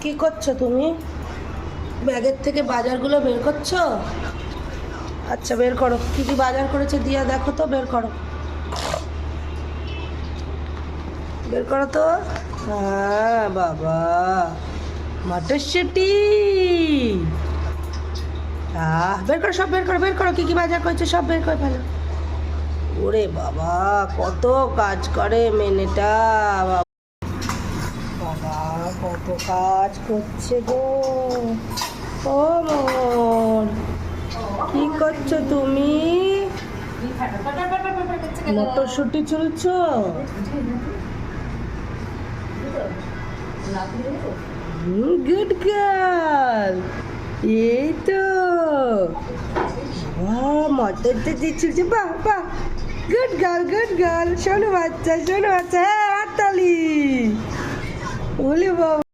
কি করছো তুমি? ব্যাগের থেকে বাজারগুলো বের করছো? আচ্ছা, বের করো। কি কি বাজার করেছে দিয়া দেখো তো, বের করো। বের করো তো। হ্যাঁ বাবা, মটরশুঁটি। বের করো, সব বের করো, বের করো। কি কি বাজার করেছে সব বের করে ফেলো। ওরে বাবা, কত কাজ করে মেয়েটা। বাবা, কত কাজ করছে গো। ও মোর, কি করছো তুমি? মটরশুঁটি চুলছো? Good girl. এই তো। মটর তো চুলছে, বাহ বাহ। Good girl, good girl. শোনো বাচ্চা, শোনো বাচ্চা। হ্যাঁ, হাততালি। বলি বাবা।